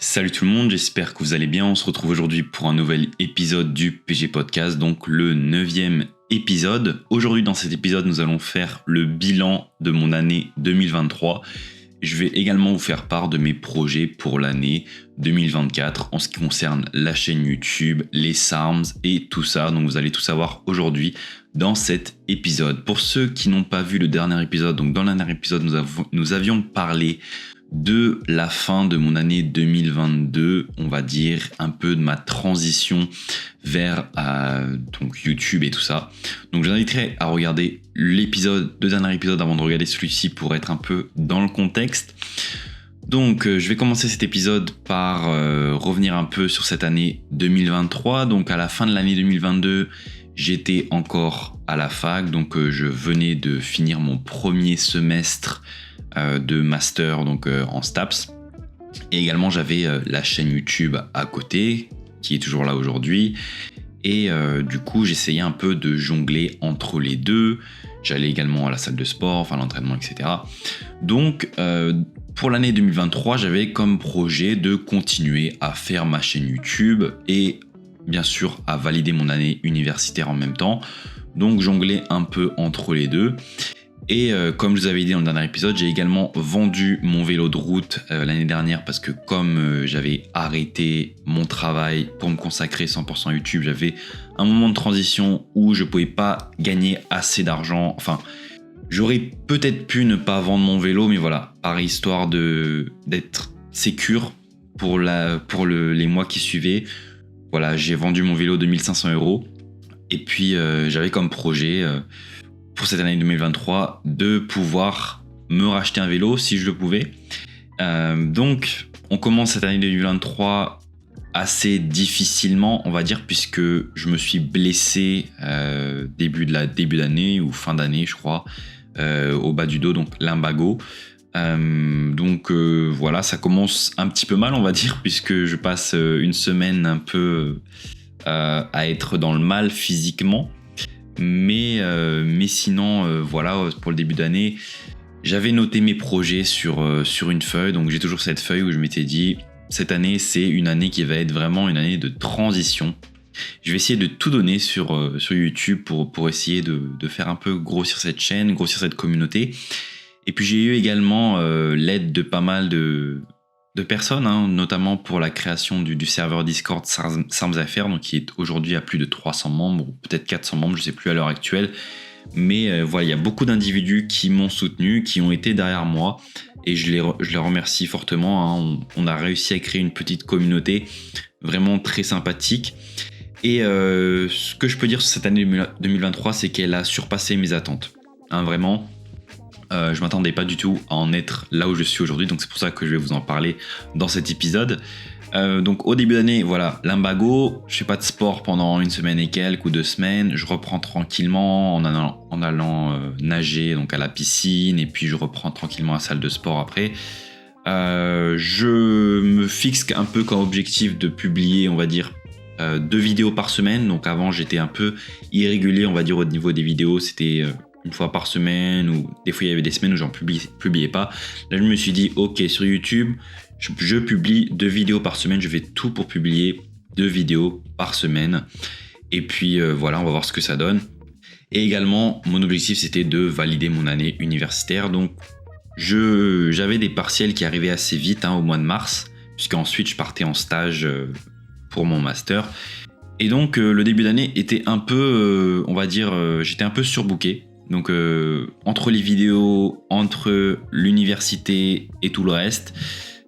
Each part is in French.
Salut tout le monde, j'espère que vous allez bien. On se retrouve aujourd'hui pour un nouvel épisode du PG Podcast, donc le 9e épisode. Aujourd'hui dans cet épisode, nous allons faire le bilan de mon année 2023. Je vais également vous faire part de mes projets pour l'année 2024 en ce qui concerne la chaîne YouTube, les SARMS et tout ça. Donc vous allez tout savoir aujourd'hui dans cet épisode. Pour ceux qui n'ont pas vu le dernier épisode, donc dans le dernier épisode, nous avions parlé de la fin de mon année 2022, on va dire un peu de ma transition vers donc YouTube et tout ça. Donc je vous inviterai à regarder le dernier épisode avant de regarder celui-ci pour être un peu dans le contexte. Donc je vais commencer cet épisode par revenir un peu sur cette année 2023. Donc à la fin de l'année 2022, j'étais encore à la fac, donc je venais de finir mon premier semestre de master donc en STAPS, et également j'avais la chaîne YouTube à côté qui est toujours là aujourd'hui, et du coup j'essayais un peu de jongler entre les deux. J'allais également à la salle de sport, enfin l'entraînement, etc. Donc pour l'année 2023, j'avais comme projet de continuer à faire ma chaîne YouTube et bien sûr à valider mon année universitaire en même temps, donc jongler un peu entre les deux. Et comme je vous avais dit dans le dernier épisode, j'ai également vendu mon vélo de route l'année dernière parce que comme j'avais arrêté mon travail pour me consacrer 100% à YouTube, j'avais un moment de transition où je ne pouvais pas gagner assez d'argent. Enfin, j'aurais peut-être pu ne pas vendre mon vélo, mais voilà, par histoire d'être sécure pour les mois qui suivaient. Voilà, j'ai vendu mon vélo de 1500 €. Et puis j'avais comme projet pour cette année 2023 de pouvoir me racheter un vélo si je le pouvais. Donc on commence cette année 2023 assez difficilement, on va dire, puisque je me suis blessé début d'année ou fin d'année, je crois, au bas du dos, donc lumbago. Donc voilà, ça commence un petit peu mal, on va dire, puisque je passe une semaine un peu à être dans le mal physiquement. Mais sinon, voilà, pour le début d'année, j'avais noté mes projets sur une feuille. Donc j'ai toujours cette feuille où je m'étais dit, cette année, c'est une année qui va être vraiment une année de transition. Je vais essayer de tout donner sur YouTube pour essayer de faire un peu grossir cette chaîne, grossir cette communauté. Et puis j'ai eu également l'aide de pas mal de personnes, hein, notamment pour la création du serveur Discord SARMSFR, donc qui est aujourd'hui à plus de 300 membres, ou peut-être 400 membres, je ne sais plus à l'heure actuelle. Mais voilà, il y a beaucoup d'individus qui m'ont soutenu, qui ont été derrière moi, et je les remercie fortement. Hein. On a réussi à créer une petite communauté vraiment très sympathique. Et ce que je peux dire sur cette année 2023, c'est qu'elle a surpassé mes attentes. Hein, vraiment. Je m'attendais pas du tout à en être là où je suis aujourd'hui, donc c'est pour ça que je vais vous en parler dans cet épisode. Donc au début d'année, voilà, lumbago, je fais pas de sport pendant une semaine et quelques ou 2 semaines, je reprends tranquillement en allant nager donc à la piscine, et puis je reprends tranquillement à la salle de sport après. Je me fixe un peu comme objectif de publier, on va dire, 2 vidéos par semaine. Donc avant j'étais un peu irrégulier, on va dire, au niveau des vidéos, c'était une fois par semaine, ou des fois il y avait des semaines où j'en publiais pas. Là je me suis dit ok, sur YouTube je publie 2 vidéos par semaine, je fais tout pour publier 2 vidéos par semaine, et puis voilà, on va voir ce que ça donne. Et également mon objectif c'était de valider mon année universitaire, donc j'avais des partiels qui arrivaient assez vite, hein, au mois de mars, puisqu'ensuite je partais en stage pour mon master. Et donc le début d'année était un peu, on va dire, j'étais un peu surbooké. Donc entre les vidéos, entre l'université et tout le reste,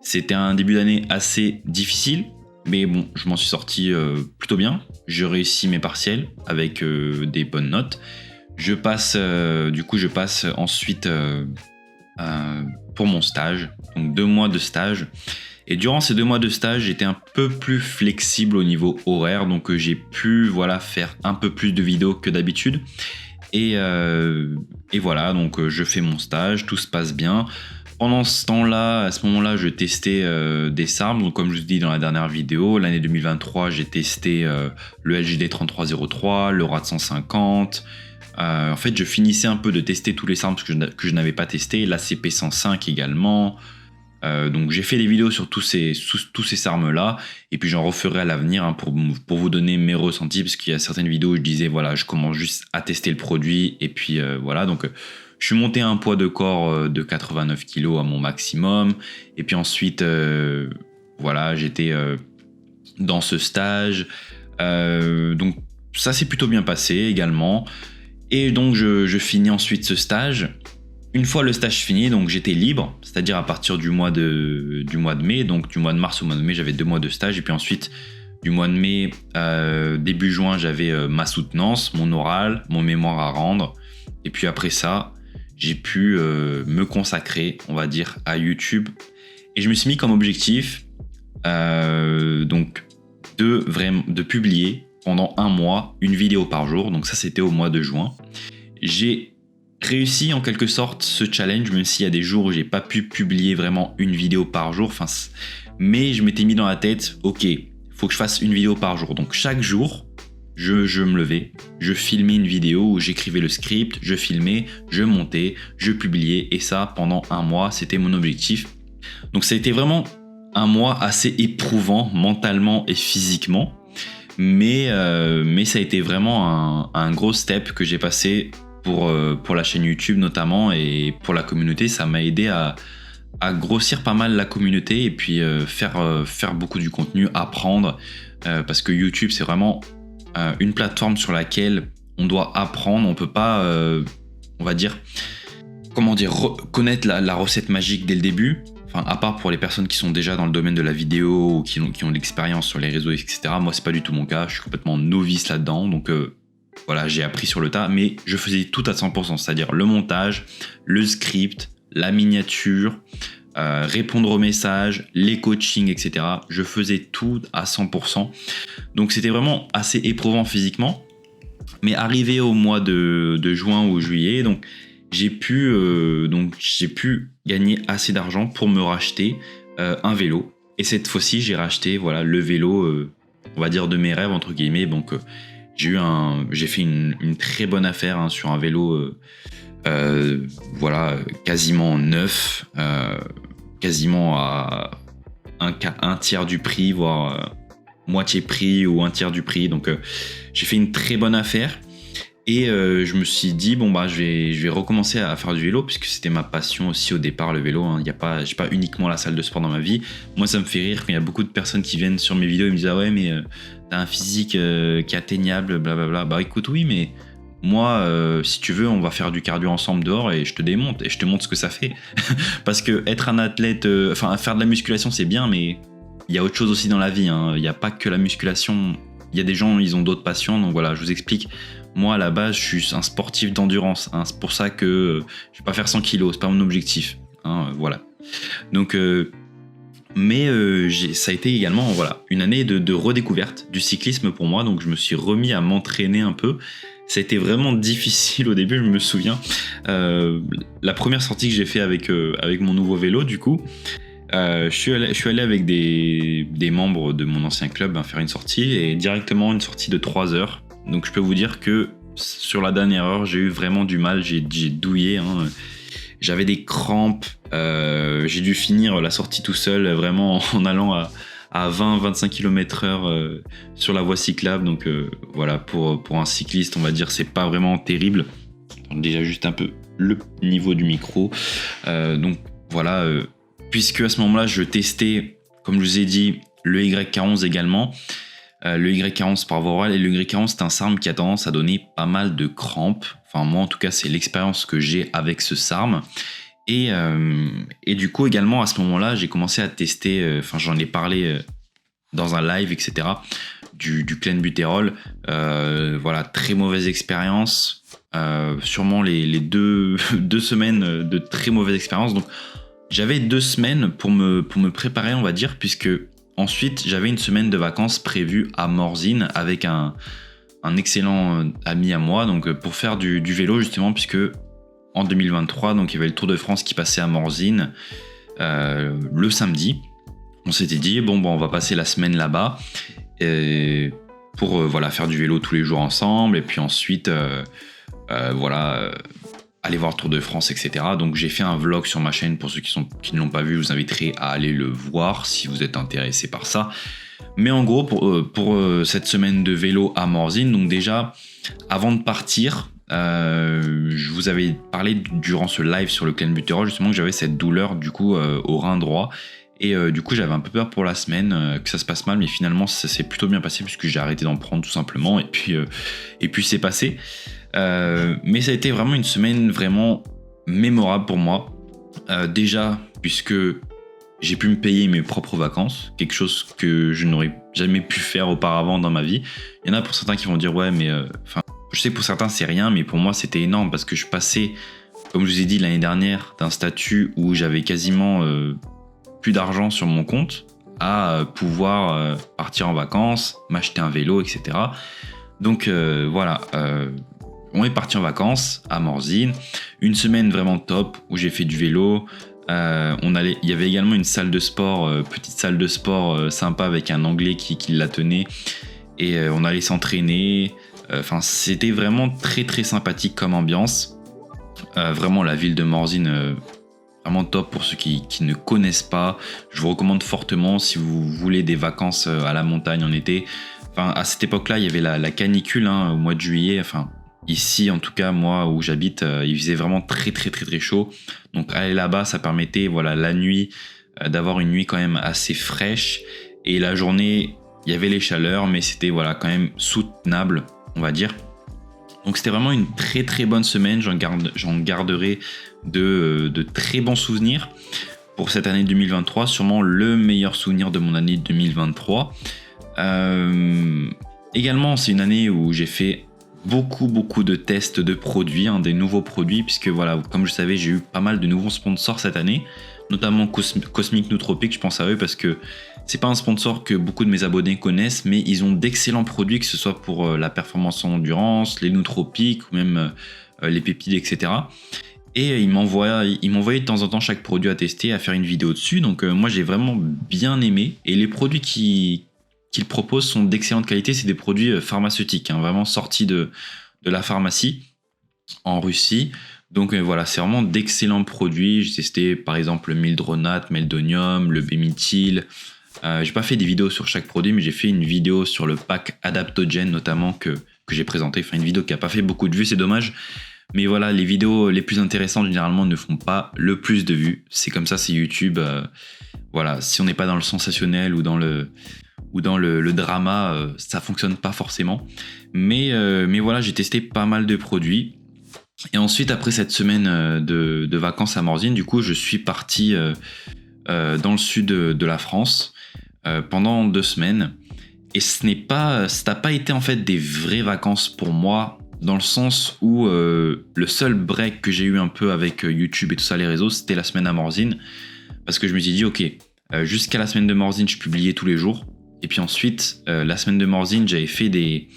c'était un début d'année assez difficile. Mais bon, je m'en suis sorti plutôt bien. J'ai réussi mes partiels avec des bonnes notes. Je passe ensuite pour mon stage. Donc 2 mois de stage. Et durant ces 2 mois de stage, j'étais un peu plus flexible au niveau horaire. Donc j'ai pu faire un peu plus de vidéos que d'habitude. Et voilà, donc je fais mon stage, tout se passe bien. Pendant ce temps-là, à ce moment-là, je testais des SARMS. Donc comme je vous dis dans la dernière vidéo, l'année 2023, j'ai testé le LGD 3303, le RAD 150. En fait, je finissais un peu de tester tous les SARMS que je n'avais pas testé. L'ACP 105 également. Donc j'ai fait des vidéos sur tous ces SARM-là, et puis j'en referai à l'avenir, hein, pour vous donner mes ressentis, parce qu'il y a certaines vidéos où je disais voilà, je commence juste à tester le produit, et puis voilà, donc je suis monté à un poids de corps de 89 kg à mon maximum, et puis ensuite voilà, j'étais dans ce stage, donc ça s'est plutôt bien passé également, et donc je finis ensuite ce stage. Une fois le stage fini, donc j'étais libre, c'est-à-dire à partir du mois de mai, donc du mois de mars au mois de mai, j'avais 2 mois de stage, et puis ensuite du mois de mai, début juin, j'avais ma soutenance, mon oral, mon mémoire à rendre, et puis après ça, j'ai pu me consacrer, on va dire, à YouTube, et je me suis mis comme objectif donc de publier pendant 1 mois une vidéo par jour, donc ça c'était au mois de juin. J'ai réussi en quelque sorte ce challenge, même s'il y a des jours où j'ai pas pu publier vraiment une vidéo par jour, mais je m'étais mis dans la tête, ok, faut que je fasse une vidéo par jour. Donc chaque jour, je me levais, je filmais une vidéo où j'écrivais le script, je filmais, je montais, je publiais, et ça pendant 1 mois, c'était mon objectif. Donc ça a été vraiment 1 mois assez éprouvant mentalement et physiquement, mais ça a été vraiment un gros step que j'ai passé pour la chaîne YouTube notamment, et pour la communauté. Ça m'a aidé à grossir pas mal la communauté, et puis faire beaucoup du contenu, apprendre, parce que YouTube c'est vraiment une plateforme sur laquelle on doit apprendre. On peut pas on va dire connaître la recette magique dès le début, enfin, à part pour les personnes qui sont déjà dans le domaine de la vidéo ou qui ont de l'expérience sur les réseaux, etc. Moi c'est pas du tout mon cas, je suis complètement novice là-dedans, donc voilà, j'ai appris sur le tas, mais je faisais tout à 100%, c'est-à-dire le montage, le script, la miniature, répondre aux messages, les coachings, etc. Je faisais tout à 100%. Donc c'était vraiment assez éprouvant physiquement. Mais arrivé au mois de juin ou juillet, donc j'ai pu gagner assez d'argent pour me racheter un vélo. Et cette fois-ci, j'ai racheté le vélo, on va dire, de mes rêves, entre guillemets. Donc j'ai fait une très bonne affaire, hein, sur un vélo quasiment neuf, quasiment à un tiers du prix, voire moitié prix ou un tiers du prix. Donc j'ai fait une très bonne affaire, et je me suis dit je vais recommencer à faire du vélo, puisque c'était ma passion aussi au départ, le vélo, hein. J'ai pas uniquement la salle de sport dans ma vie. Moi ça me fait rire quand il y a beaucoup de personnes qui viennent sur mes vidéos et me disent ah ouais, mais t'as un physique qui est atteignable, blablabla. Bah écoute, oui, mais moi, si tu veux, on va faire du cardio ensemble dehors, et je te démonte, et je te montre ce que ça fait. Parce que être un athlète, faire de la musculation c'est bien, mais il y a autre chose aussi dans la vie, hein. Il n'y a pas que la musculation. Il y a des gens, ils ont d'autres passions, donc voilà, je vous explique. Moi, à la base, je suis un sportif d'endurance, hein. C'est pour ça que je vais pas faire 100 kilos, c'est pas mon objectif, hein, voilà. Donc ça a été également une année de redécouverte du cyclisme pour moi, donc je me suis remis à m'entraîner un peu. Ça a été vraiment difficile au début, je me souviens. La première sortie que j'ai fait avec mon nouveau vélo, du coup, je suis allé avec des membres de mon ancien club, hein, faire une sortie, et directement une sortie de 3 heures. Donc je peux vous dire que sur la dernière heure, j'ai eu vraiment du mal, j'ai douillé, hein. J'avais des crampes, j'ai dû finir la sortie tout seul, vraiment en allant à 20-25 km/h sur la voie cyclable. Donc pour un cycliste, on va dire, c'est pas vraiment terrible. Déjà juste un peu le niveau du micro. Puisque à ce moment-là, je testais, comme je vous ai dit, le YK11 également. Le YK11 par voie orale, et le YK11 c'est un SARM qui a tendance à donner pas mal de crampes. Enfin, moi en tout cas, c'est l'expérience que j'ai avec ce SARM. Et du coup également à ce moment-là, j'ai commencé à tester, j'en ai parlé dans un live, etc., du clenbuterol. Très mauvaise expérience. Sûrement les deux semaines de très mauvaise expérience. Donc j'avais 2 semaines pour me préparer, on va dire, puisque ensuite j'avais une semaine de vacances prévue à Morzine avec un excellent ami à moi, donc pour faire du vélo justement, puisque en 2023, donc il y avait le Tour de France qui passait à Morzine le samedi. On s'était dit on va passer la semaine là-bas pour faire du vélo tous les jours ensemble, et puis ensuite aller voir le Tour de France, etc. Donc j'ai fait un vlog sur ma chaîne. Pour ceux qui ne l'ont pas vu, je vous inviterai à aller le voir si vous êtes intéressé par ça. Mais en gros, pour cette semaine de vélo à Morzine, donc déjà, avant de partir, je vous avais parlé durant ce live sur le clenbuterol justement que j'avais cette douleur du coup au rein droit. Et du coup, j'avais un peu peur pour la semaine, que ça se passe mal, mais finalement, ça s'est plutôt bien passé puisque j'ai arrêté d'en prendre tout simplement. Et puis c'est passé. Mais ça a été vraiment une semaine vraiment mémorable pour moi. Déjà, puisque j'ai pu me payer mes propres vacances, quelque chose que je n'aurais jamais pu faire auparavant dans ma vie. Il y en a pour certains qui vont dire ouais, mais je sais que pour certains c'est rien, mais pour moi c'était énorme parce que je passais, comme je vous ai dit l'année dernière, d'un statut où j'avais quasiment plus d'argent sur mon compte à pouvoir partir en vacances, m'acheter un vélo, etc. Donc voilà, on est parti en vacances à Morzine, une semaine vraiment top où j'ai fait du vélo. Il y avait également une salle de sport, petite salle de sport sympa avec un Anglais qui la tenait et on allait s'entraîner. C'était vraiment très très sympathique comme ambiance. Vraiment la ville de Morzine, vraiment top pour ceux qui ne connaissent pas. Je vous recommande fortement si vous voulez des vacances à la montagne en été. À cette époque-là, il y avait la canicule au mois de juillet. Ici, en tout cas, moi où j'habite, il faisait vraiment très très très très chaud. Donc aller là-bas, ça permettait, la nuit, d'avoir une nuit quand même assez fraîche. Et la journée, il y avait les chaleurs, mais c'était quand même soutenable, on va dire. Donc c'était vraiment une très très bonne semaine. J'en garderai de très bons souvenirs pour cette année 2023. Sûrement le meilleur souvenir de mon année 2023. Également, c'est une année où j'ai fait beaucoup de tests de produits, des nouveaux produits, puisque comme je savais, j'ai eu pas mal de nouveaux sponsors cette année, notamment Cosmic Nootropic. Je pense à eux parce que c'est pas un sponsor que beaucoup de mes abonnés connaissent, mais ils ont d'excellents produits, que ce soit pour la performance en endurance, les nootropiques ou même les péptides, etc. Et ils m'envoyaient de temps en temps chaque produit à tester, à faire une vidéo dessus. Donc moi j'ai vraiment bien aimé. Et les produits qu'ils proposent sont d'excellente qualité. C'est des produits pharmaceutiques, vraiment sortis de la pharmacie en Russie. Donc c'est vraiment d'excellents produits. J'ai testé par exemple le mildronate, meldonium, le béméthyle. J'ai pas fait des vidéos sur chaque produit, mais j'ai fait une vidéo sur le pack adaptogène notamment que j'ai présenté. Une vidéo qui a pas fait beaucoup de vues, c'est dommage. Mais les vidéos les plus intéressantes généralement ne font pas le plus de vues. C'est comme ça, c'est YouTube. Si on n'est pas dans le sensationnel ou dans le drama, ça fonctionne pas forcément. Mais j'ai testé pas mal de produits. Et ensuite, après cette semaine de vacances à Morzine, du coup, je suis parti dans le sud de la France pendant 2 semaines. Et ça n'a pas été en fait des vraies vacances pour moi, dans le sens où le seul break que j'ai eu un peu avec YouTube et tout ça, les réseaux, c'était la semaine à Morzine. Parce que je me suis dit, ok, jusqu'à la semaine de Morzine, je publiais tous les jours. Et puis ensuite, la semaine de Morzine, j'avais fait des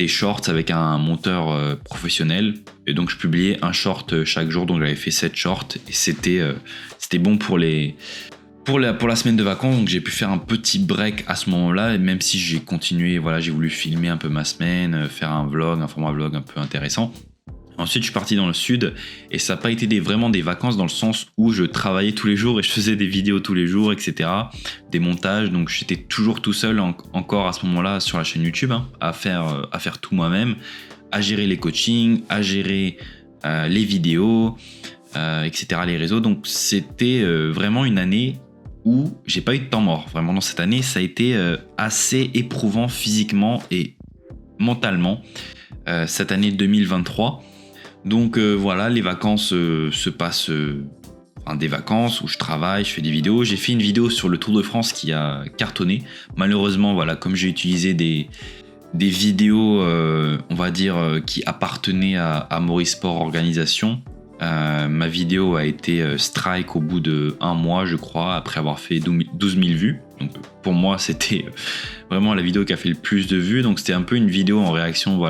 shorts avec un monteur professionnel. Et donc, je publiais un short chaque jour. Donc, j'avais fait 7 shorts. Et c'était bon pour la semaine de vacances. Donc, j'ai pu faire un petit break à ce moment-là. Et même si j'ai continué, j'ai voulu filmer un peu ma semaine, faire un format vlog un peu intéressant. Ensuite, je suis parti dans le sud et ça n'a pas été vraiment des vacances dans le sens où je travaillais tous les jours et je faisais des vidéos tous les jours, etc. Des montages, donc j'étais toujours tout seul encore à ce moment-là sur la chaîne YouTube à faire tout moi-même, à gérer les coachings, à gérer les vidéos, etc. les réseaux. Donc c'était vraiment une année où j'ai pas eu de temps mort. Vraiment dans cette année, ça a été assez éprouvant physiquement et mentalement cette année 2023. Donc les vacances se passent, des vacances où je travaille, je fais des vidéos. J'ai fait une vidéo sur le Tour de France qui a cartonné. Malheureusement, comme j'ai utilisé des vidéos, on va dire, qui appartenaient à Maurice Sport Organisation, ma vidéo a été strike au bout de 1 mois, je crois, après avoir fait 12 000 vues. Donc pour moi, c'était vraiment la vidéo qui a fait le plus de vues. Donc c'était un peu une vidéo en réaction,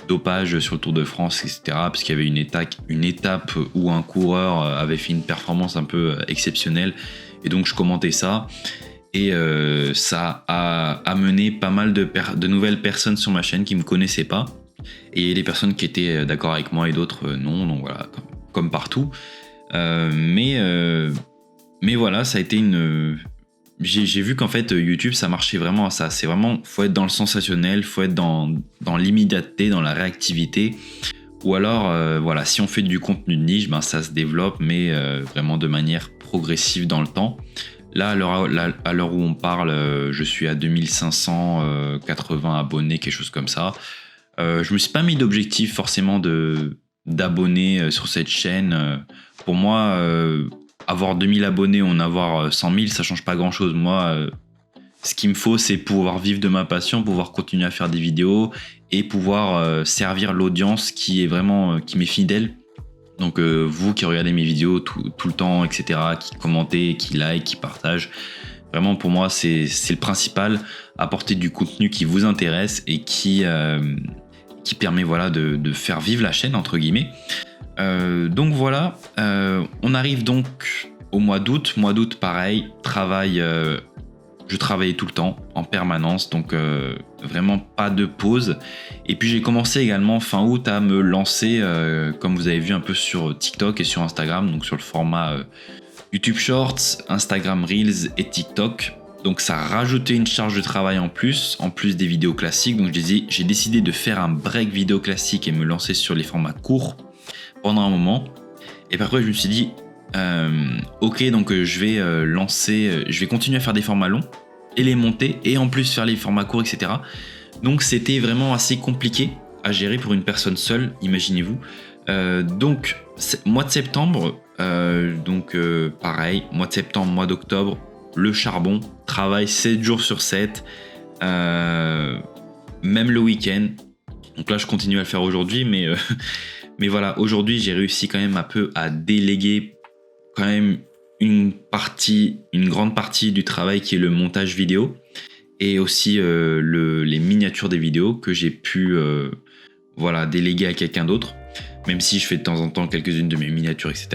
dopage sur le Tour de France, etc. Parce qu'il y avait une étape où un coureur avait fait une performance un peu exceptionnelle. Et donc je commentais ça. Et ça a amené pas mal de nouvelles personnes sur ma chaîne qui ne me connaissaient pas. Et il y a des personnes qui étaient d'accord avec moi et d'autres non, donc voilà, comme partout. Mais voilà, ça a été j'ai vu qu'en fait YouTube ça marchait vraiment à ça. C'est vraiment, faut être dans le sensationnel, faut être dans l'immédiateté, dans la réactivité. Ou alors, voilà, si on fait du contenu de niche, ben ça se développe, mais vraiment de manière progressive dans le temps. Là, à l'heure où on parle, je suis à 2580 abonnés, quelque chose comme ça. Je me suis pas mis d'objectif forcément d'abonnés sur cette chaîne. Pour moi, avoir 2000 abonnés ou en avoir 100 000, ça change pas grand chose. Moi, ce qu'il me faut, c'est pouvoir vivre de ma passion, pouvoir continuer à faire des vidéos et pouvoir servir l'audience qui m'est fidèle. Donc vous qui regardez mes vidéos tout le temps, etc., qui commentez, qui like, qui partagent, vraiment pour moi c'est le principal, apporter du contenu qui vous intéresse et qui permet voilà, de faire vivre la chaîne entre guillemets. Donc voilà, on arrive donc au mois d'août. Mois d'août pareil, je travaillais tout le temps, en permanence, donc vraiment pas de pause. Et puis j'ai commencé également fin août à me lancer, comme vous avez vu un peu sur TikTok et sur Instagram, donc sur le format YouTube Shorts, Instagram Reels et TikTok. Donc ça a rajouté une charge de travail en plus des vidéos classiques. Donc j'ai décidé de faire un break vidéo classique et me lancer sur les formats courts pendant un moment. Et puis après je me suis dit, ok, donc je vais continuer à faire des formats longs et les monter et en plus faire les formats courts, etc. Donc c'était vraiment assez compliqué à gérer pour une personne seule, imaginez-vous. Donc mois de septembre, pareil, mois de septembre, mois d'octobre, le charbon, travail 7 jours sur 7, même le week-end. Donc là je continue à le faire aujourd'hui, mais voilà, aujourd'hui j'ai réussi quand même un peu à déléguer quand même une grande partie du travail qui est le montage vidéo et aussi les miniatures des vidéos que j'ai pu déléguer à quelqu'un d'autre, même si je fais de temps en temps quelques-unes de mes miniatures, etc.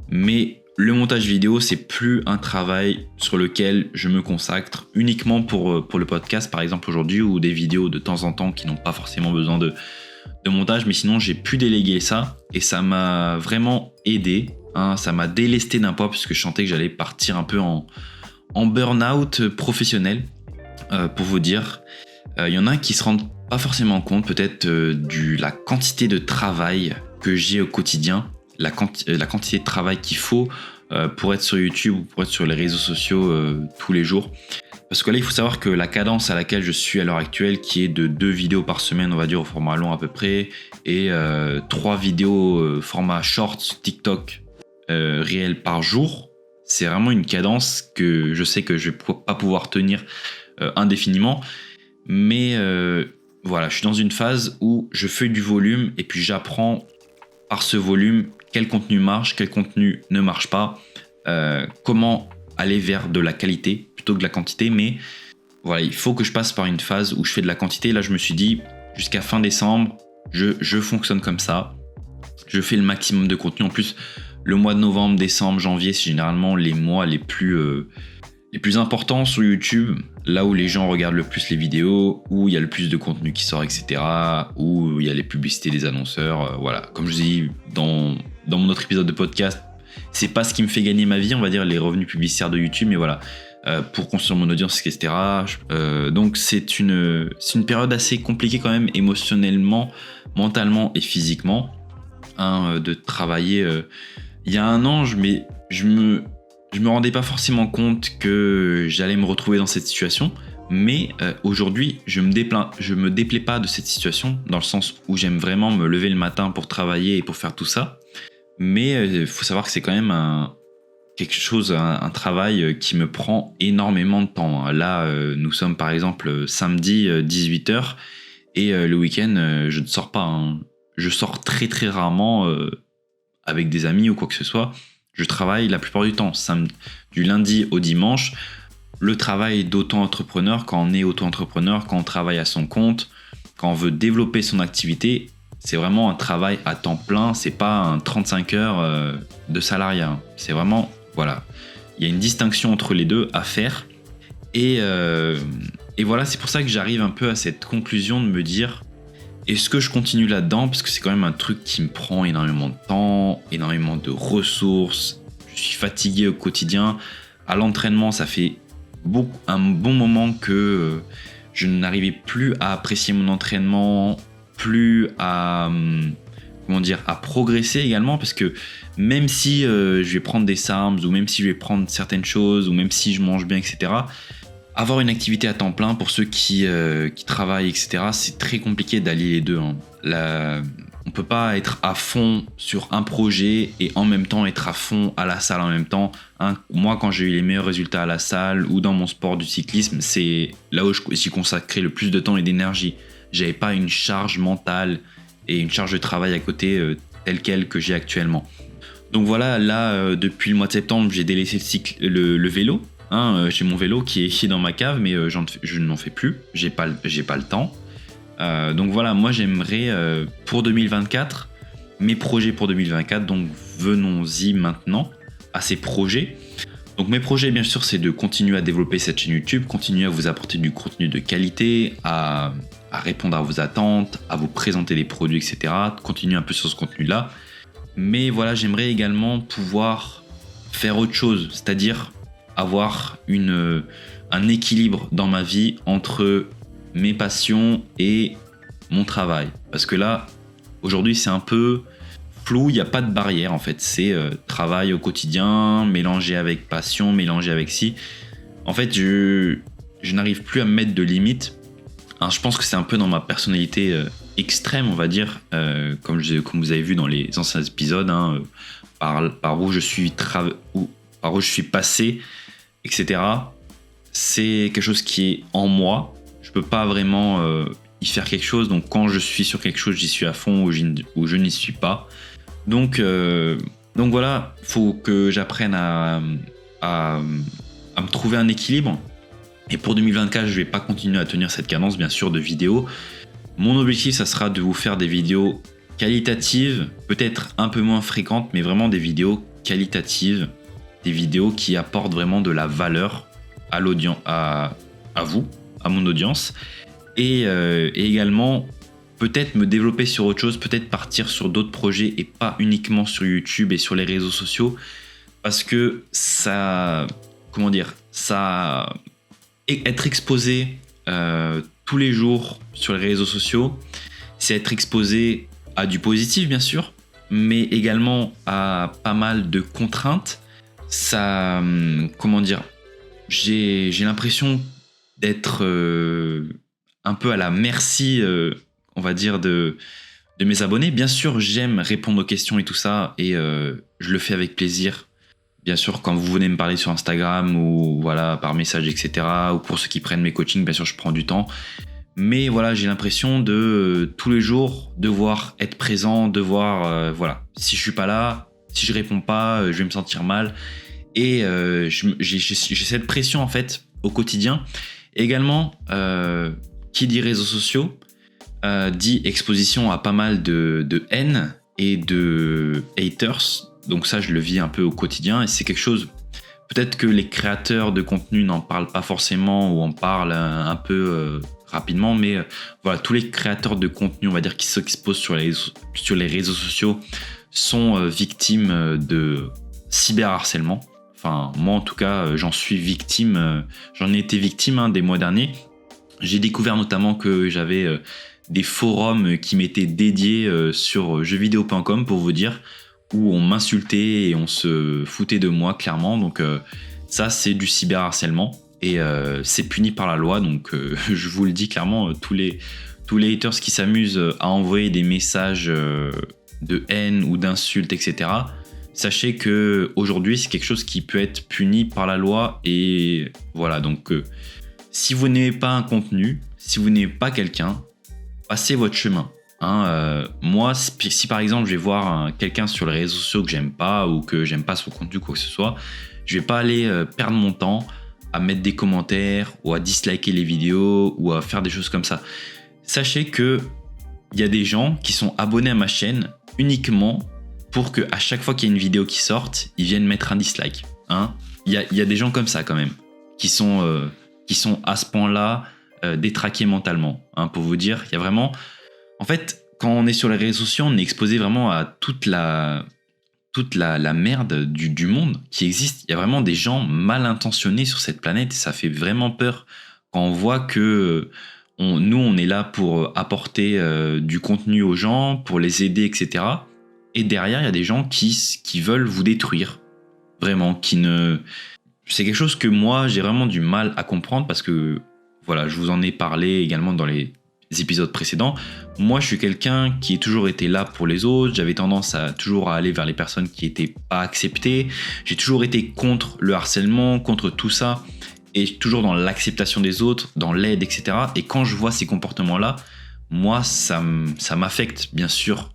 Mais le montage vidéo, c'est plus un travail sur lequel je me consacre uniquement pour le podcast, par exemple aujourd'hui, ou des vidéos de temps en temps qui n'ont pas forcément besoin de montage, mais sinon j'ai pu déléguer ça et ça m'a vraiment aidé, hein, ça m'a délesté d'un poids puisque je sentais que j'allais partir un peu en burn-out professionnel, pour vous dire. Il y en a qui se rendent pas forcément compte peut-être de la quantité de travail que j'ai au quotidien, la quantité de travail qu'il faut pour être sur YouTube ou pour être sur les réseaux sociaux tous les jours. Parce que là, il faut savoir que la cadence à laquelle je suis à l'heure actuelle, qui est de 2 vidéos par semaine, on va dire au format long à peu près, et 3 vidéos format short TikTok réel par jour, c'est vraiment une cadence que je sais que je vais pas pouvoir tenir indéfiniment. Mais voilà, je suis dans une phase où je fais du volume et puis j'apprends par ce volume quel contenu marche, quel contenu ne marche pas, comment aller vers de la qualité plutôt que de la quantité. Mais voilà, il faut que je passe par une phase où je fais de la quantité. Là, je me suis dit, jusqu'à fin décembre, je fonctionne comme ça. Je fais le maximum de contenu. En plus, le mois de novembre, décembre, janvier, c'est généralement les mois les plus importants sur YouTube, là où les gens regardent le plus les vidéos, où il y a le plus de contenu qui sort, etc., où il y a les publicités des annonceurs. Voilà, comme je vous ai dit dans mon autre épisode de podcast, c'est pas ce qui me fait gagner ma vie, on va dire, les revenus publicitaires de YouTube, mais voilà, pour construire mon audience, etc. Donc c'est une période assez compliquée quand même, émotionnellement, mentalement et physiquement, hein, de travailler. Il y a un an, je me rendais pas forcément compte que j'allais me retrouver dans cette situation, mais aujourd'hui, je me déplais pas de cette situation, dans le sens où j'aime vraiment me lever le matin pour travailler et pour faire tout ça. Mais il faut savoir que c'est quand même un travail qui me prend énormément de temps. Là, nous sommes par exemple samedi 18h et le week-end, je ne sors pas, hein. Je sors très très rarement avec des amis ou quoi que ce soit. Je travaille la plupart du temps, du lundi au dimanche. Le travail d'auto-entrepreneur, quand on est auto-entrepreneur, quand on travaille à son compte, quand on veut développer son activité, c'est vraiment un travail à temps plein, c'est pas un 35 heures de salariat. C'est vraiment, voilà, il y a une distinction entre les deux à faire. Et voilà, c'est pour ça que j'arrive un peu à cette conclusion de me dire, Est-ce que je continue là-dedans? Parce que c'est quand même un truc qui me prend énormément de temps, énormément de ressources. Je suis fatigué au quotidien. À l'entraînement, ça fait un bon moment que je n'arrivais plus à apprécier mon entraînement, plus à à progresser également, parce que même si je vais prendre des SARMs, ou même si je vais prendre certaines choses, ou même si je mange bien, etc., avoir une activité à temps plein, pour ceux qui travaillent, etc., c'est très compliqué d'allier les deux. On ne peut pas être à fond sur un projet et en même temps être à fond à la salle en même temps. Moi, quand j'ai eu les meilleurs résultats à la salle ou dans mon sport du cyclisme, c'est là où j'y consacrais le plus de temps et d'énergie. J'avais pas une charge mentale et une charge de travail à côté telle quelle que j'ai actuellement. Donc voilà, là, depuis le mois de septembre, j'ai délaissé le vélo. J'ai mon vélo qui est dans ma cave, mais je n'en fais plus. J'ai pas le temps. Donc voilà, moi j'aimerais pour 2024, mes projets pour 2024, donc venons-y maintenant à ces projets. Donc mes projets, bien sûr, c'est de continuer à développer cette chaîne YouTube, continuer à vous apporter du contenu de qualité, à répondre à vos attentes, à vous présenter des produits, etc. Continuer un peu sur ce contenu-là. Mais voilà, j'aimerais également pouvoir faire autre chose, c'est-à-dire avoir un équilibre dans ma vie entre mes passions et mon travail. Parce que là, aujourd'hui, c'est un peu flou, il n'y a pas de barrière en fait. C'est travail au quotidien, mélangé avec passion, mélangé avec si. En fait, je n'arrive plus à me mettre de limites. Alors, je pense que c'est un peu dans ma personnalité extrême, on va dire, comme vous avez vu dans les anciens épisodes, par où je suis passé, etc. C'est quelque chose qui est en moi. Je peux pas vraiment y faire quelque chose. Donc quand je suis sur quelque chose, j'y suis à fond, ou je n'y suis pas. Donc voilà, faut que j'apprenne à me trouver un équilibre. Et pour 2024, je vais pas continuer à tenir cette cadence, bien sûr, de vidéos. Mon objectif, ça sera de vous faire des vidéos qualitatives, peut-être un peu moins fréquentes, mais vraiment des vidéos qualitatives, des vidéos qui apportent vraiment de la valeur à l'audience, à vous, à mon audience, et également peut-être me développer sur autre chose, peut-être partir sur d'autres projets et pas uniquement sur YouTube et sur les réseaux sociaux, parce que être exposé tous les jours sur les réseaux sociaux, c'est être exposé à du positif, bien sûr, mais également à pas mal de contraintes. J'ai l'impression d'être un peu à la merci, on va dire, de mes abonnés. Bien sûr, j'aime répondre aux questions et tout ça, et je le fais avec plaisir. Bien sûr, quand vous venez me parler sur Instagram ou voilà, par message, etc., ou pour ceux qui prennent mes coachings, bien sûr, je prends du temps. Mais voilà, j'ai l'impression de tous les jours devoir être présent, voilà, si je suis pas là, si je réponds pas, je vais me sentir mal. Et j'ai cette pression en fait au quotidien. Également, qui dit réseaux sociaux dit exposition à pas mal de haine et de haters. Donc ça, je le vis un peu au quotidien et c'est quelque chose, peut-être que les créateurs de contenu n'en parlent pas forcément ou en parlent un peu rapidement, mais voilà, tous les créateurs de contenu, on va dire, qui s'exposent sur les réseaux sociaux sont victimes de cyberharcèlement. Enfin, moi en tout cas, j'en suis victime, j'en ai été victime des mois derniers. J'ai découvert notamment que j'avais des forums qui m'étaient dédiés sur jeuxvideo.com, pour vous dire, où on m'insultait et on se foutait de moi clairement. Donc ça, c'est du cyberharcèlement et c'est puni par la loi. Donc je vous le dis clairement, tous les haters qui s'amusent à envoyer des messages de haine ou d'insultes, etc., sachez que aujourd'hui c'est quelque chose qui peut être puni par la loi. Et voilà, donc si vous n'aimez pas un contenu, si vous n'aimez pas quelqu'un, passez votre chemin. Moi, si par exemple je vais voir quelqu'un sur les réseaux sociaux que j'aime pas, ou que j'aime pas son contenu, quoi que ce soit, je vais pas aller perdre mon temps à mettre des commentaires ou à disliker les vidéos ou à faire des choses comme ça. Sachez que il y a des gens qui sont abonnés à ma chaîne uniquement pour que à chaque fois qu'il y a une vidéo qui sorte, ils viennent mettre un dislike. Il y a des gens comme ça quand même qui sont à ce point-là détraqués mentalement. Pour vous dire, il y a vraiment En fait, quand on est sur les réseaux sociaux, on est exposé vraiment à toute la merde du monde qui existe. Il y a vraiment des gens mal intentionnés sur cette planète et ça fait vraiment peur quand on voit que nous, on est là pour apporter du contenu aux gens, pour les aider, etc. Et derrière, il y a des gens qui veulent vous détruire. Vraiment, C'est quelque chose que moi, j'ai vraiment du mal à comprendre parce que, voilà, je vous en ai parlé également dans les épisodes précédents. Moi, je suis quelqu'un qui a toujours été là pour les autres. J'avais tendance à toujours aller vers les personnes qui n'étaient pas acceptées. J'ai toujours été contre le harcèlement, contre tout ça. Et toujours dans l'acceptation des autres, dans l'aide, etc. Et quand je vois ces comportements-là, moi, ça m'affecte, bien sûr,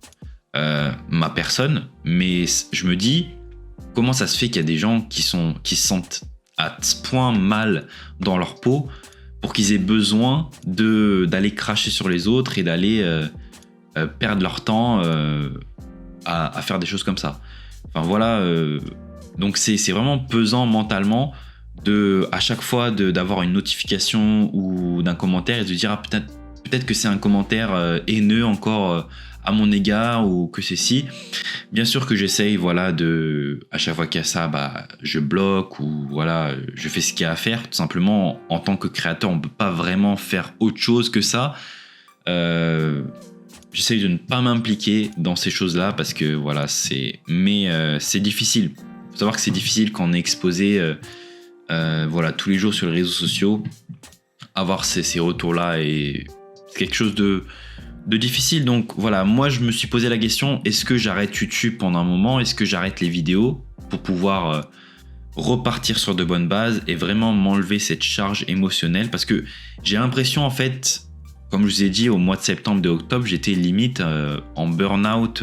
ma personne. Mais je me dis, comment ça se fait qu'il y a des gens qui se sentent à ce point mal dans leur peau pour qu'ils aient besoin d'aller cracher sur les autres et d'aller perdre leur temps à faire des choses comme ça. Enfin voilà, donc c'est vraiment pesant mentalement à chaque fois d'avoir une notification ou d'un commentaire et de se dire peut-être que c'est un commentaire haineux encore à mon égard ou que c'est si. Bien sûr que j'essaye, voilà, à chaque fois qu'il y a ça, je bloque ou voilà, je fais ce qu'il y a à faire. Tout simplement, en tant que créateur, on peut pas vraiment faire autre chose que ça. J'essaye de ne pas m'impliquer dans ces choses-là parce que voilà, c'est difficile. Faut savoir que c'est difficile quand on est exposé, voilà, tous les jours sur les réseaux sociaux, avoir ces retours-là et c'est quelque chose de difficile. Donc voilà, moi je me suis posé la question, est-ce que j'arrête YouTube pendant un moment, est-ce que j'arrête les vidéos pour pouvoir repartir sur de bonnes bases et vraiment m'enlever cette charge émotionnelle, parce que j'ai l'impression en fait, comme je vous ai dit, au mois de septembre et octobre, j'étais limite en burn-out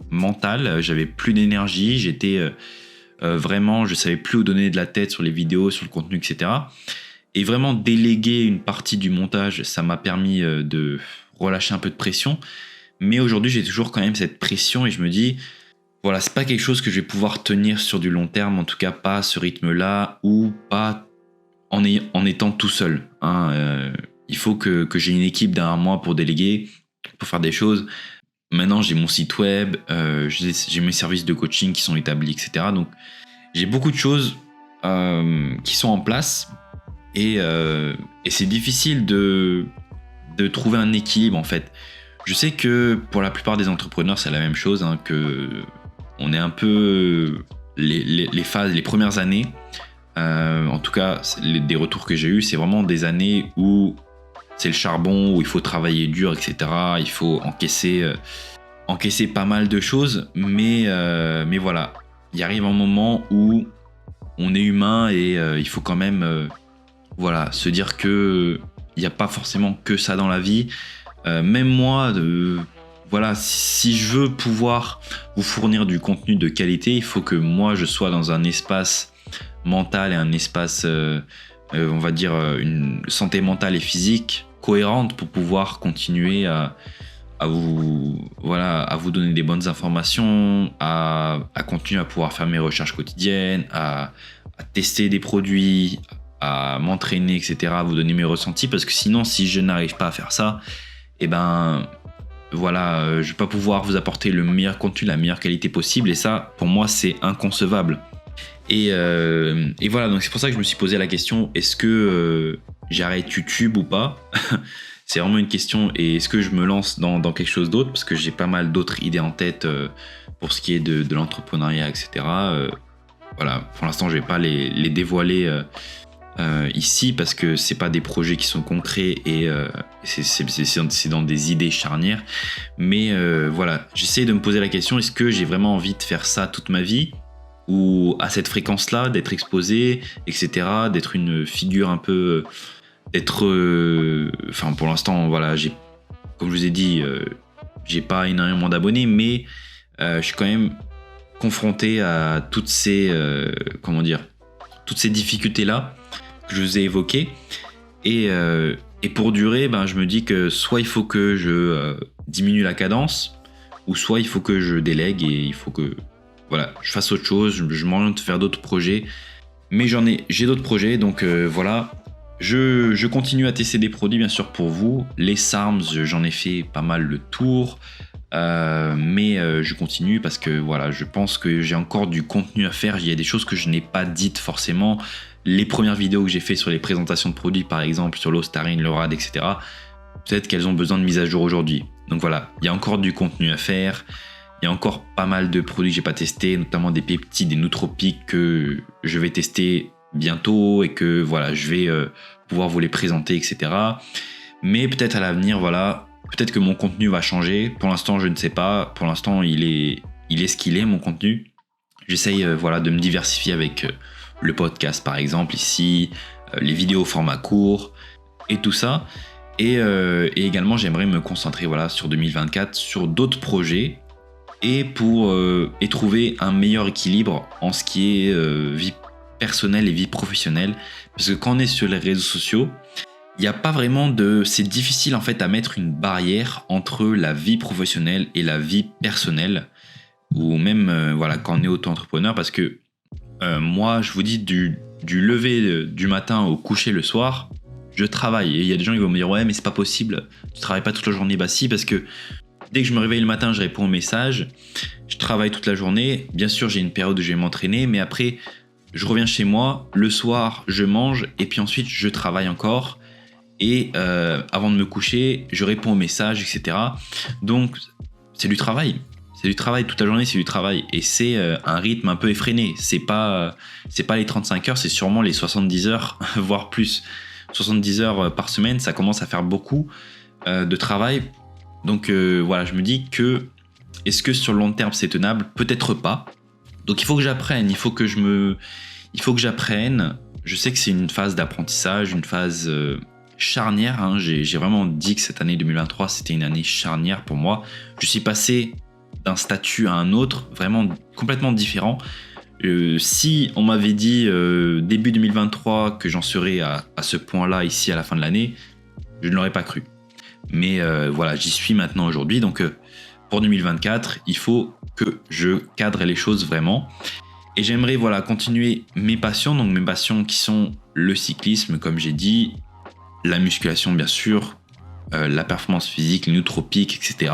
mental, j'avais plus d'énergie, j'étais vraiment, je savais plus où donner de la tête sur les vidéos, sur le contenu, etc. Et vraiment déléguer une partie du montage, ça m'a permis de relâcher un peu de pression. Mais aujourd'hui, j'ai toujours quand même cette pression et je me dis, voilà, c'est pas quelque chose que je vais pouvoir tenir sur du long terme, en tout cas pas à ce rythme-là ou pas en étant tout seul. Il faut que j'ai une équipe derrière moi pour déléguer, pour faire des choses. Maintenant, j'ai mon site web, j'ai mes services de coaching qui sont établis, etc. Donc, j'ai beaucoup de choses qui sont en place et c'est difficile de trouver un équilibre en fait. Je sais que pour la plupart des entrepreneurs c'est la même chose, que on est un peu les phases, les premières années, en tout cas des retours que j'ai eu, c'est vraiment des années où c'est le charbon, où il faut travailler dur, etc. Il faut encaisser pas mal de choses, mais voilà, il arrive un moment où on est humain et il faut quand même voilà, se dire que il n'y a pas forcément que ça dans la vie. Même moi, voilà, si je veux pouvoir vous fournir du contenu de qualité, il faut que moi je sois dans un espace mental et un espace, on va dire, une santé mentale et physique cohérente pour pouvoir continuer à vous donner des bonnes informations, à continuer à pouvoir faire mes recherches quotidiennes, à tester des produits, à m'entraîner, etc., à vous donner mes ressentis, parce que sinon, si je n'arrive pas à faire ça, voilà, je vais pas pouvoir vous apporter le meilleur contenu, la meilleure qualité possible, et ça, pour moi, c'est inconcevable. Et voilà, donc c'est pour ça que je me suis posé la question, est-ce que j'arrête YouTube ou pas? C'est vraiment une question, et est-ce que je me lance dans quelque chose d'autre, parce que j'ai pas mal d'autres idées en tête pour ce qui est de l'entrepreneuriat, etc. Voilà, pour l'instant, je vais pas les dévoiler ici parce que c'est pas des projets qui sont concrets et c'est dans des idées charnières, mais voilà, j'essaie de me poser la question, est-ce que j'ai vraiment envie de faire ça toute ma vie ou à cette fréquence là, d'être exposé, etc., d'être une figure un peu enfin pour l'instant voilà, comme je vous ai dit, j'ai pas énormément d'abonnés, mais je suis quand même confronté à toutes ces difficultés là que je vous ai évoqué, et pour durer, je me dis que soit il faut que je diminue la cadence, ou soit il faut que je délègue et il faut que voilà, je fasse autre chose, je m'oriente vers d'autres projets, mais j'ai d'autres projets, donc voilà, Je continue à tester des produits bien sûr pour vous. Les SARMs, j'en ai fait pas mal le tour. Mais je continue parce que voilà, je pense que j'ai encore du contenu à faire. Il y a des choses que je n'ai pas dites forcément. Les premières vidéos que j'ai fait sur les présentations de produits, par exemple sur l'Ostarine, le RAD, etc., peut-être qu'elles ont besoin de mise à jour aujourd'hui. Donc voilà, il y a encore du contenu à faire. Il y a encore pas mal de produits que j'ai pas testés, notamment des peptides, des nootropiques que je vais tester bientôt et que voilà, je vais pouvoir vous les présenter, etc. Mais peut-être à l'avenir, voilà, peut-être que mon contenu va changer. Pour l'instant, je ne sais pas. Pour l'instant, il est ce qu'il est, mon contenu. J'essaye voilà, de me diversifier avec le podcast, par exemple, ici, les vidéos au format court et tout ça. Et également, j'aimerais me concentrer voilà, sur 2024, sur d'autres projets et trouver un meilleur équilibre en ce qui est vie personnelle et vie professionnelle. Parce que quand on est sur les réseaux sociaux, il n'y a pas vraiment de... C'est difficile en fait à mettre une barrière entre la vie professionnelle et la vie personnelle, ou même voilà, quand on est auto-entrepreneur, parce que moi, je vous dis, du lever du matin au coucher le soir, je travaille. Et il y a des gens qui vont me dire « Ouais, mais c'est pas possible, tu travailles pas toute la journée ». Bah si, parce que dès que je me réveille le matin, je réponds aux messages, je travaille toute la journée. Bien sûr, j'ai une période où je vais m'entraîner, mais après, je reviens chez moi, le soir, je mange, et puis ensuite, je travaille encore. Et avant de me coucher, je réponds aux messages, etc. Donc, c'est du travail. C'est du travail toute la journée, c'est du travail. Et c'est un rythme un peu effréné. C'est pas les 35 heures, c'est sûrement les 70 heures, voire plus. 70 heures par semaine, ça commence à faire beaucoup de travail. Donc voilà, je me dis que est-ce que sur le long terme c'est tenable ? Peut-être pas. Donc il faut que j'apprenne, il faut que j'apprenne. Je sais que c'est une phase d'apprentissage, une phase charnière. Hein. J'ai vraiment dit que cette année 2023 c'était une année charnière pour moi. Je suis passé d'un statut à un autre, vraiment complètement différent. Si on m'avait dit début 2023 que j'en serais à ce point-là ici à la fin de l'année, je ne l'aurais pas cru. Mais voilà, j'y suis maintenant aujourd'hui. Donc pour 2024, il faut que je cadre les choses vraiment. Et j'aimerais voilà, continuer mes passions. Donc mes passions qui sont le cyclisme, comme j'ai dit, la musculation bien sûr, la performance physique, les nootropiques, etc.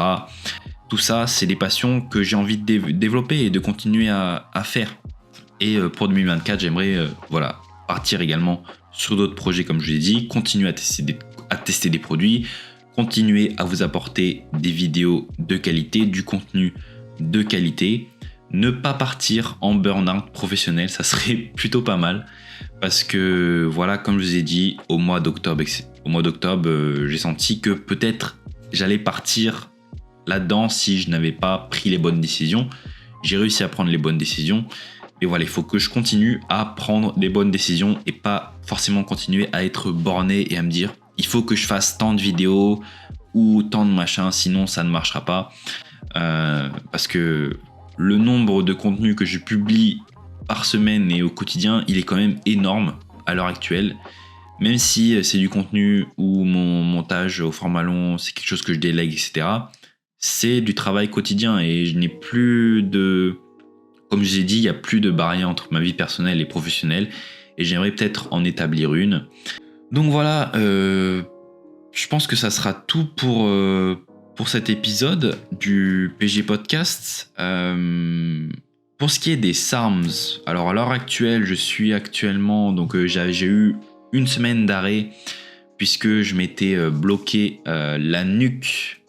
Tout ça, c'est des passions que j'ai envie de développer et de continuer à faire. Et pour 2024, j'aimerais voilà, partir également sur d'autres projets, comme je l'ai dit, continuer à tester des produits, continuer à vous apporter des vidéos de qualité, du contenu de qualité, ne pas partir en burn-out professionnel, ça serait plutôt pas mal, parce que voilà, comme je vous ai dit, au mois d'octobre, j'ai senti que peut-être j'allais partir là-dedans si je n'avais pas pris les bonnes décisions. J'ai réussi à prendre les bonnes décisions, mais voilà, il faut que je continue à prendre des bonnes décisions et pas forcément continuer à être borné et à me dire il faut que je fasse tant de vidéos ou tant de machins, sinon ça ne marchera pas. Parce que le nombre de contenus que je publie par semaine et au quotidien, il est quand même énorme à l'heure actuelle. Même si c'est du contenu ou mon montage au format long, c'est quelque chose que je délègue, etc. C'est du travail quotidien et je n'ai plus de... Comme je l'ai dit, il n'y a plus de barrière entre ma vie personnelle et professionnelle et j'aimerais peut-être en établir une. Donc voilà, je pense que ça sera tout pour cet épisode du PG Podcast. Pour ce qui est des SARMs, alors à l'heure actuelle, je suis actuellement, donc j'ai eu une semaine d'arrêt puisque je m'étais bloqué la nuque.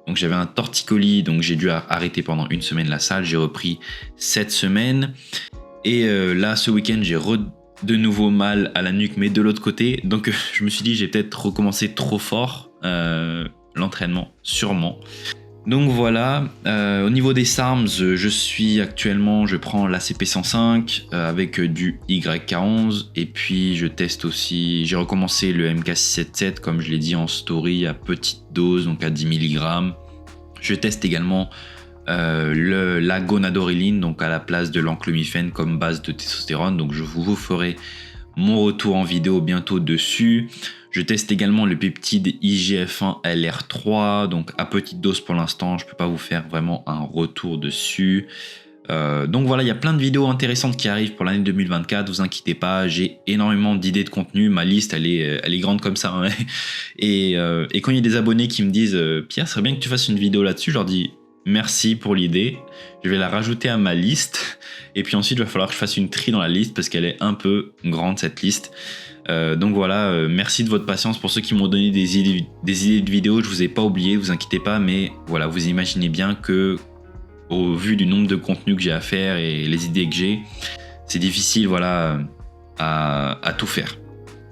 Donc j'avais un torticolis, donc j'ai dû arrêter pendant une semaine la salle. J'ai repris cette semaine et là ce week-end j'ai de nouveau mal à la nuque, mais de l'autre côté. Donc je me suis dit j'ai peut-être recommencé trop fort l'entraînement, sûrement. Donc voilà, au niveau des SARMs, je prends l'ACP 105 avec du YK11 et puis je teste aussi, j'ai recommencé le MK677 comme je l'ai dit en story à petite dose, donc à 10 mg. Je teste également la gonadorylline, donc à la place de l'enclomifène comme base de testostérone, donc je vous ferai mon retour en vidéo bientôt dessus. Je teste également le peptide IGF-1 LR3, donc à petite dose pour l'instant, je ne peux pas vous faire vraiment un retour dessus. Donc voilà, il y a plein de vidéos intéressantes qui arrivent pour l'année 2024, vous inquiétez pas, j'ai énormément d'idées de contenu, ma liste elle est grande comme ça, hein. Et quand il y a des abonnés qui me disent Pierre, ce serait bien que tu fasses une vidéo là-dessus, je leur dis merci pour l'idée, je vais la rajouter à ma liste, et puis ensuite il va falloir que je fasse une tri dans la liste parce qu'elle est un peu grande cette liste. Donc voilà, merci de votre patience pour ceux qui m'ont donné des idées de vidéos, je vous ai pas oublié, vous inquiétez pas, mais voilà, vous imaginez bien que au vu du nombre de contenus que j'ai à faire et les idées que j'ai, c'est difficile voilà, à tout faire.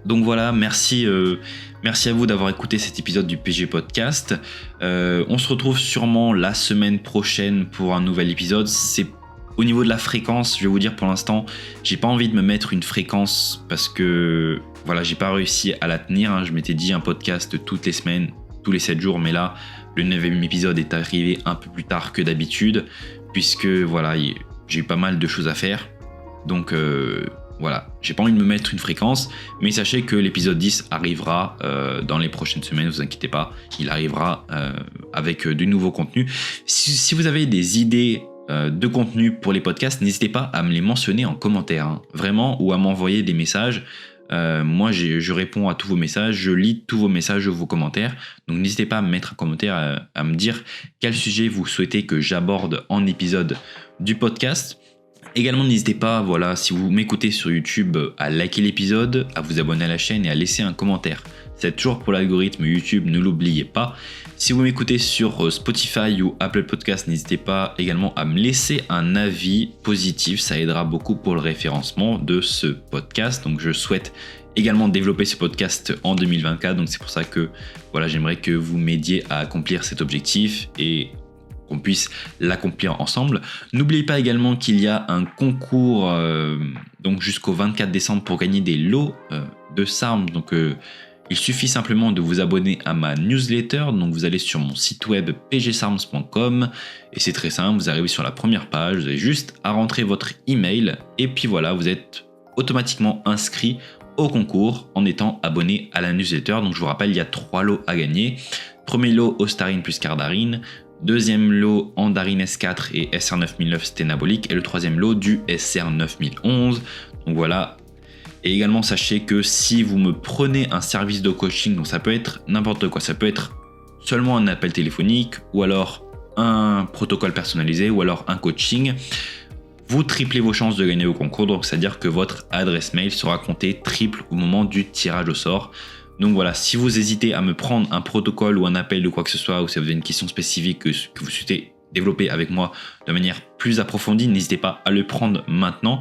Donc voilà, merci à vous d'avoir écouté cet épisode du PG Podcast. On se retrouve sûrement la semaine prochaine pour un nouvel épisode. C'est au niveau de la fréquence, je vais vous dire pour l'instant, j'ai pas envie de me mettre une fréquence parce que voilà, j'ai pas réussi à la tenir, hein. Je m'étais dit un podcast toutes les semaines, tous les 7 jours, mais là, le 9e épisode est arrivé un peu plus tard que d'habitude, puisque voilà, j'ai eu pas mal de choses à faire. Donc voilà, j'ai pas envie de me mettre une fréquence, mais sachez que l'épisode 10 arrivera dans les prochaines semaines, vous inquiétez pas, il arrivera avec du nouveau contenu. Si vous avez des idées de contenu pour les podcasts, n'hésitez pas à me les mentionner en commentaire, hein, vraiment, ou à m'envoyer des messages. Moi je réponds à tous vos messages, je lis tous vos messages, vos commentaires, donc n'hésitez pas à me mettre un commentaire, à me dire quel sujet vous souhaitez que j'aborde en épisode du podcast. Également n'hésitez pas, voilà, si vous m'écoutez sur YouTube, à liker l'épisode, à vous abonner à la chaîne et à laisser un commentaire. C'est toujours pour l'algorithme YouTube, ne l'oubliez pas. Si vous m'écoutez sur Spotify ou Apple Podcast, n'hésitez pas également à me laisser un avis positif, ça aidera beaucoup pour le référencement de ce podcast. Donc je souhaite également développer ce podcast en 2024, donc c'est pour ça que voilà, j'aimerais que vous m'aidiez à accomplir cet objectif et qu'on puisse l'accomplir ensemble. N'oubliez pas également qu'il y a un concours donc jusqu'au 24 décembre pour gagner des lots de SARM. Donc il suffit simplement de vous abonner à ma newsletter, donc vous allez sur mon site web pgsarms.com et c'est très simple, vous arrivez sur la première page, vous avez juste à rentrer votre email et puis voilà, vous êtes automatiquement inscrit au concours en étant abonné à la newsletter. Donc je vous rappelle, il y a 3 lots à gagner. Premier lot, Ostarine plus Cardarine. Deuxième lot, Andarine S4 et SR9009 Sténabolique. Et le troisième lot, du SR9011. Donc voilà. Et également, sachez que si vous me prenez un service de coaching, donc ça peut être n'importe quoi, ça peut être seulement un appel téléphonique, ou alors un protocole personnalisé, ou alors un coaching, vous triplez vos chances de gagner au concours, donc c'est-à-dire que votre adresse mail sera comptée triple au moment du tirage au sort. Donc voilà, si vous hésitez à me prendre un protocole ou un appel de quoi que ce soit, ou si vous avez une question spécifique que vous souhaitez développer avec moi de manière plus approfondie, n'hésitez pas à le prendre maintenant,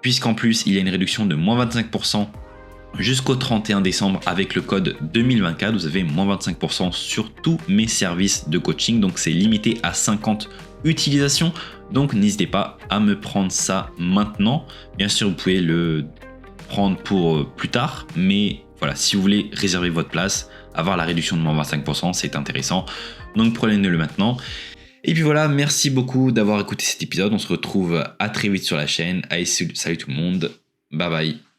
puisqu'en plus il y a une réduction de moins 25% jusqu'au 31 décembre avec le code 2024, vous avez moins 25% sur tous mes services de coaching, donc c'est limité à 50 utilisations, donc n'hésitez pas à me prendre ça maintenant. Bien sûr vous pouvez le prendre pour plus tard, mais voilà, si vous voulez réserver votre place, avoir la réduction de moins 25%, c'est intéressant, donc prenez-le maintenant. Et puis voilà, merci beaucoup d'avoir écouté cet épisode, on se retrouve à très vite sur la chaîne. Allez, salut tout le monde, bye bye.